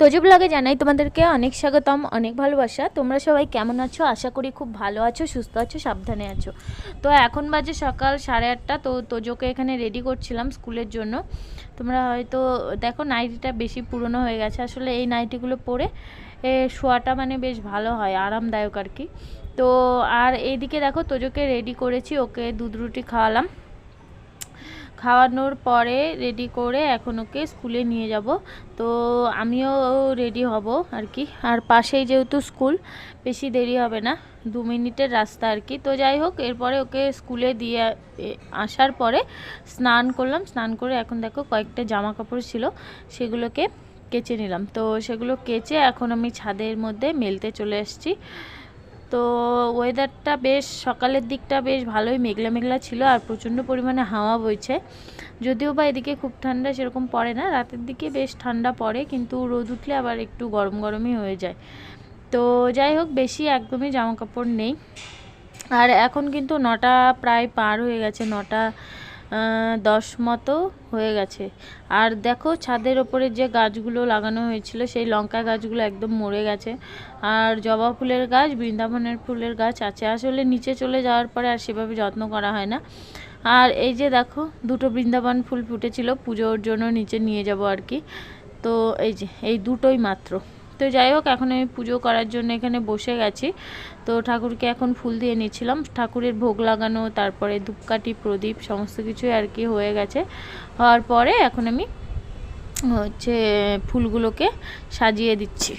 তোজো ব্লগে জানাই তোমাদেরকে অনেক স্বাগতম, অনেক ভালোবাসা। তোমরা সবাই কেমন আছো? আশা করি খুব ভালো আছো, সুস্থ আছো, সাবধানে আছো। তো এখন বাজে সকাল 8:30। তো তোজোকে এখানে রেডি করছিলাম স্কুলের জন্য। তোমরা হয়তো দেখো নাইটিটা বেশি পুরনো হয়ে গেছে। আসলে এই নাইটিগুলো পরে শোয়াটা মানে বেশ ভালো হয়, আরামদায়ক আর কি। তো আর এইদিকে দেখো তোজোকে রেডি করেছি, ওকে দুধ রুটি খাওয়ালাম। খাওয়ানোর পরে রেডি করে এখন ওকে স্কুলে নিয়ে যাব। তো আমিও রেডি হব আর কি। আর পাশেই যেহেতু স্কুল, বেশি দেরি হবে না, 2 মিনিটের রাস্তা আর কি। তো যাই হোক, এরপরে ওকে স্কুলে দিয়ে আসার পরে স্নান করলাম। স্নান করে এখন দেখো কয়েকটা জামা কাপড় ছিল, সেগুলোকে কেচে নিলাম। তো সেগুলো কেচে এখন আমি ছাদের মধ্যে মেলতে চলে এসেছি। তো ওয়েদারটা বেশ সকালের দিকটা বেশ ভালোই মেঘলা মেঘলা ছিল, আর প্রচণ্ড পরিমাণে হাওয়া বইছে। যদিও বা এদিকে খুব ঠান্ডা সেরকম পড়ে না, রাতের দিকে বেশ ঠান্ডা পড়ে, কিন্তু রোদ উঠলে আবার একটু গরম গরমই হয়ে যায়। তো যাই হোক, বেশি একদমই জামা কাপড় নেই। আর এখন কিন্তু 9টা প্রায় পার হয়ে গেছে, 9টা 10 মতো হয়ে গেছে। আর দেখো ছাদের ওপরে যে গাছগুলো লাগানো হয়েছিল, সেই লঙ্কা গাছগুলো একদম মরে গেছে। আর জবা ফুলের গাছ, বৃন্দাবনের ফুলের গাছ আছে, আসলে নিচে চলে যাওয়ার পরে আর সেভাবে যত্ন করা হয় না। আর এই যে দেখো 2টো বৃন্দাবন ফুল ফুটেছিল, পুজোর জন্য নিচে নিয়ে যাব আর কি। তো এই যে এই দুটোই মাত্র। তো যাই হোক, এখন আমি পুজো করার জন্য এখানে বসে গেছি। তো ঠাকুরকে এখন ফুল দিয়ে নিচ্ছিলাম। ঠাকুরের ভোগ লাগানো, তারপরে ধূপকাঠি, প্রদীপ সমস্ত কিছুই আর কি হয়ে গেছে। হওয়ার পরে এখন আমি ফুলগুলোকে সাজিয়ে দিচ্ছি।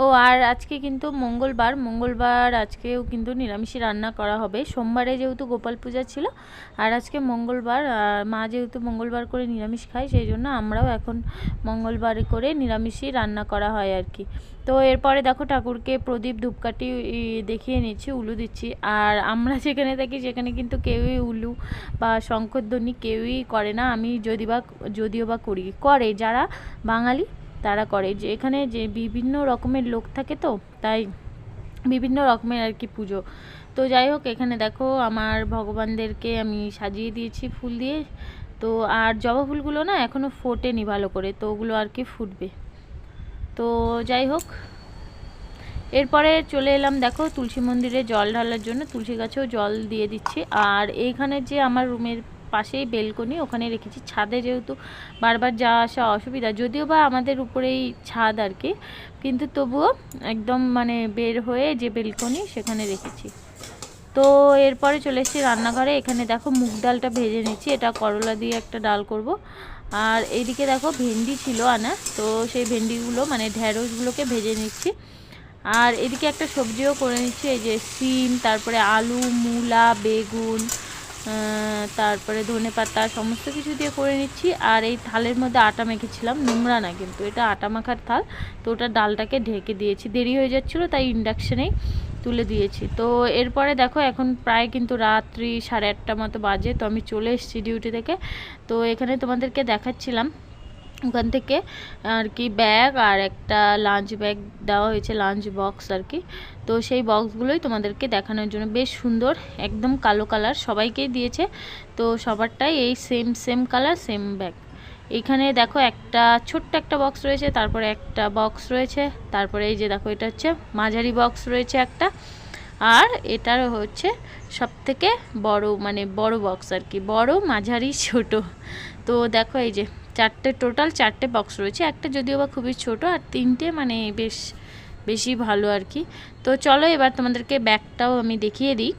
ও আর আজকে কিন্তু মঙ্গলবার আজকেও কিন্তু নিরামিষই রান্না করা হবে। সোমবারে যেহেতু গোপাল পূজা ছিল, আর আজকে মঙ্গলবার, মা যেহেতু মঙ্গলবার করে নিরামিষ খায়, সেই জন্য আমরাও এখন মঙ্গলবারে করে নিরামিষই রান্না করা হয় আর কি। তো এরপরে দেখো ঠাকুরকে প্রদীপ ধূপকাঠি দেখিয়ে নিচ্ছি, উলু দিচ্ছি। আর আমরা যেখানে থাকি সেখানে কিন্তু কেউই উলু বা শঙ্খধ্বনি কেউই করে না। আমি যদিও বা করে যারা বাঙালি তারা করে, যে এখানে যে বিভিন্ন রকমের লোক থাকে, তো তাই বিভিন্ন রকমের আর কি পুজো। তো যাই হোক, এখানে দেখো আমার ভগবানদেরকে আমি সাজিয়ে দিয়েছি ফুল দিয়ে। তো আর জবা ফুলগুলো না এখনও ফোটেনি ভালো করে, তো ওগুলো আর কি ফুটবে। তো যাই হোক, এরপরে চলে এলাম দেখো তুলসী মন্দিরে জল ঢালার জন্য। তুলসী গাছেও জল দিয়ে দিচ্ছি। আর এইখানে যে আমার রুমের পাশেই বেলকনি, ওখানে রেখেছি। ছাদে যেহেতু বারবার যাওয়া আসা অসুবিধা, যদিও বা আমাদের উপরেই ছাদ আর কি, কিন্তু তবুও একদম মানে বের হয়ে যে বেলকনি সেখানে রেখেছি। তো এরপরে চলে এসেছি রান্নাঘরে। এখানে দেখো মুগ ডালটা ভেজে নিচ্ছি, এটা করলা দিয়ে একটা ডাল করব। আর এইদিকে দেখো ভেন্ডি ছিল আনা, তো সেই ভেন্ডিগুলো মানে ঢ্যাঁড়সগুলোকে ভেজে নিচ্ছি। আর এদিকে একটা সবজিও করে নিচ্ছি, এই যে সিম, তারপরে আলু, মূলা, বেগুন, তারপরে ধনেপাতা সমস্ত কিছু দিয়ে করে নিচ্ছি। আর এই থালের মধ্যে আটা মেখেছিলাম, নোংরা না কিন্তু, এটা আটা মাখার থাল। তো ওটা ডালটাকে ঢেকে দিয়েছি, দেরি হয়ে যাচ্ছিলো তাই ইন্ডাকশানেই তুলে দিয়েছি। তো এরপরে দেখো এখন প্রায় কিন্তু রাত্রি 8:30 মতো বাজে। তো আমি চলে এসেছি ডিউটি থেকে। তো এখানে তোমাদেরকে দেখাচ্ছিলাম ওখান থেকে আর কি ব্যাগ আর একটা লাঞ্চ ব্যাগ দেওয়া হয়েছে, লাঞ্চ বক্স আর কি। তো সেই বক্সগুলোই তোমাদেরকে দেখানোর জন্য, বেশ সুন্দর, একদম কালো কালার, সবাইকেই দিয়েছে। তো সবারটাই এই সেম কালার, সেম ব্যাগ। এখানে দেখো একটা ছোট্ট একটা বক্স রয়েছে, তারপরে একটা বক্স রয়েছে, তারপরে এই যে দেখো এটা হচ্ছে মাঝারি বক্স রয়েছে একটা, আর এটার হচ্ছে সব থেকে বড়, মানে বড় বক্স আর কি, বড়, মাঝারি, ছোট। তো দেখো এই যে টোটাল 4টে বক্স রয়েছে, একটা যদিও বা খুবই ছোট, আর 3টে মানে বেশি ভালো আর কি। তো চলো এবার তোমাদেরকে ব্যাগটাও আমি দেখিয়ে দিই।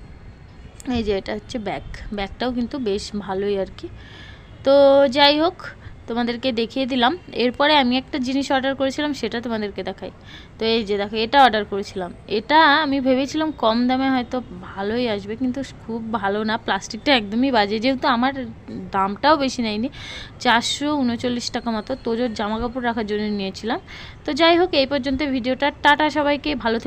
এই যে এটা হচ্ছে ব্যাগটাও কিন্তু বেশ ভালোই আর কি। তো যাই হোক, তোমাদেরকে দেখিয়ে দিলাম। এরপরে আমি একটা জিনিস অর্ডার করেছিলাম, সেটা তোমাদেরকে দেখাই। তো এই যে দেখো, এটা অর্ডার করেছিলাম। এটা আমি ভেবেছিলাম কম দামে হয়তো ভালোই আসবে, কিন্তু খুব ভালো না, প্লাস্টিকটা একদমই বাজে। যেহেতু আমার দামটাও বেশি নেয়নি, 439 টাকা মতো। তোজোর জামা কাপড় রাখার জন্য নিয়েছিলাম। তো যাই হোক, এই পর্যন্ত ভিডিওটা। টাটা সবাইকে, ভালো থেকে।